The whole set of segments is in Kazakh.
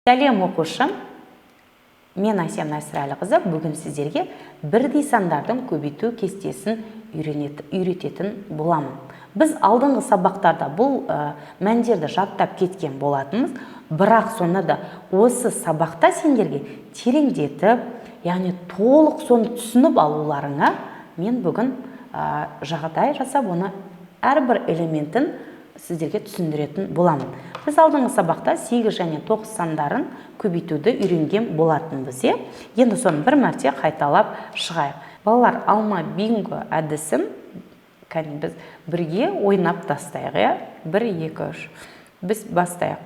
Сәлем оқушым, мен Айсем Насырәліқызы бүгін сіздерге бірдей сандардың көбейту кестесін үйрететін боламын. Біз алдыңғы сабақтарда бұл мәндерді жаттап кеткен болатынбыз, бірақ сонда да осы сабақта сендерге тереңдетіп, яғни толық соны түсініп алуларыңа мен бүгін жағдай жасап, оны әрбір элементін сіздерге түсіндіретін боламын. Біз алдыңғы сабақта 8 және 9 сандарын көбейтуді үйренген болатынбыз. Енді соны бір мәрте қайталап шығайық. Балалар, алма бинго әдісін біз бірге ойнап тастайық. 1, 2, 3. Біз бастайық.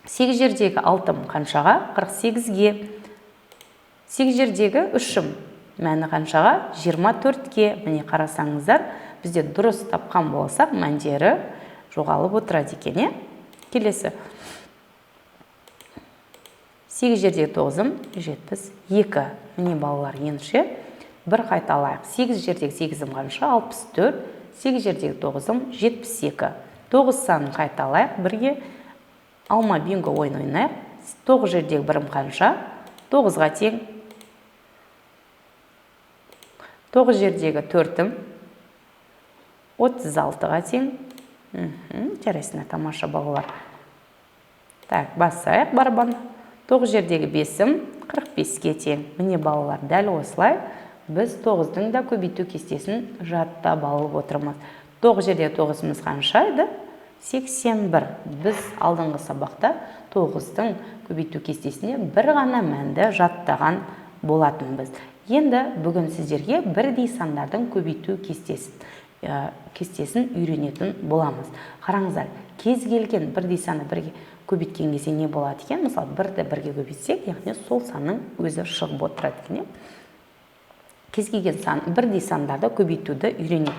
8 жердегі 6 қаншаға? 48-ге. 8 жердегі 3 мәні қаншаға? 24-ге. Міне қарасаңыздар, бізде дұрыс тапқан болсақ, мәндері жоғалып отырады екен. Келесі. 8 жердегі 9 72. Міне балалар, ендеше бір қайталайық. 8 жердегі 8 қанша? 64. 8 жердегі 9 72. 9 санын қайталайық. Бірге алма бинго ойын ойнайық. 9 жердегі 1 қанша? 9-ға тең. 9 жердегі 4 36-ға тең. Жарайсына, тамаша балалар. Так, басайық барабан. 9 жердегі 5 45-ге тең. Міне балалар, дәл осылай біз 9-дың да көбейту кестесін жаттап алып отырмыз. 9 жердегі 9-мыз қаншайды? 81. Біз алдыңғы сабақта 9-дың көбейту кестесіне бір ғана мәнді жаттаған болатынбыз. Енді бүгін сіздерге бірдей сандардың көбейту кестесін үйренетін боламыз. Қараңыздар, кез келген бірдей саны бірге көбейткен кезде не болады екен? Мысалы, 1-ді 1-ге көбейтсек, яғни сол санның өзі шығып отырады екен. Кез келген бірдей сандарды көбейтуді үйренейік.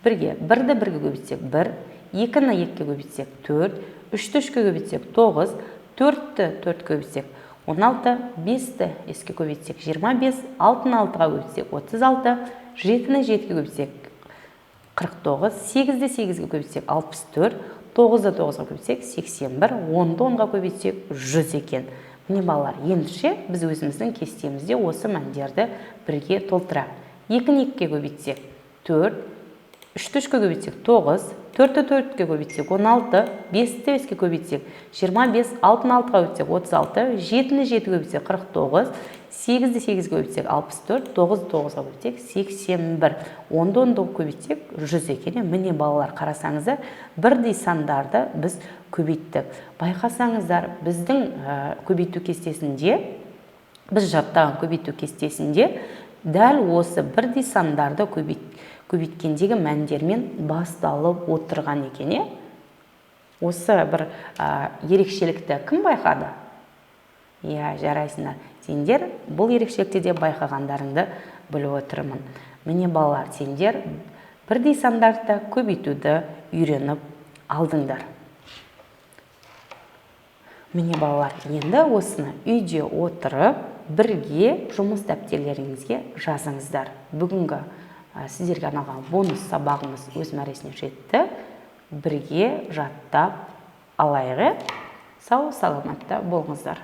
1-ге 1-ді 1-ге көбейтсек 1, 2-ні 2-ге көбейтсек 4, 3-ті 3-ге көбейтсек 9, 4-ті 4-ге көбейтсек 16, 5-ті 5-ге көбейтсек 25, 6-ны 6-ға көбейтсек 36, 7-ні 7-ге көбейтсек 49, 8-ді 8-ге көбейтсек 64, 9-ды 9-ға көбейтсек 81, 10-ды 10-ға көбейтсек 100 екен. Міне балалар, ендеше біз өзіміздің кестемізде осы мәндерді бірге толтырайық. 2-ні 2-ге көбейтсек 4, 3-ті 3-ге көбейтсек 9, 4-ті 4-ге көбейтсек 16, 5-ті 5-ге көбейтсек 25, 6-ны 6-ға көбейтсек 36, 7-ні 7-ге көбейтсек 49, 8-ді 8-ге көбейтсек 64, 9-ды 9-ға көбейтсек 81, 10-ды 10-ға көбейтсек 100 екен. Міне балалар, қарасаңыздар, бірдей сандарды біз көбейттік. Байқасаңыздар, біздің көбейту кестесінде, біз жаттаған көбейту кестесінде дәл осы бірдей сандарды көбейткендегі мәндермен басталып отырған екен. Осы бір ерекшелікті кім байқады? Жарайсыңдар. Сендер бұл ерекшелікті де байқағандарыңды біліп отырмын. Міне балалар, сендер бірдей сандарды көбейтуді үйреніп алдыңдар. Міне балалар, енді осыны үйде отырып, бірге жұмыс дәптерлеріңізге жазыңыздар. Бүгінгі сіздерге арналған бонус сабағымыз өз мәресіне жетті. Бірге жаттап алайық. Сау саламатта болыңыздар.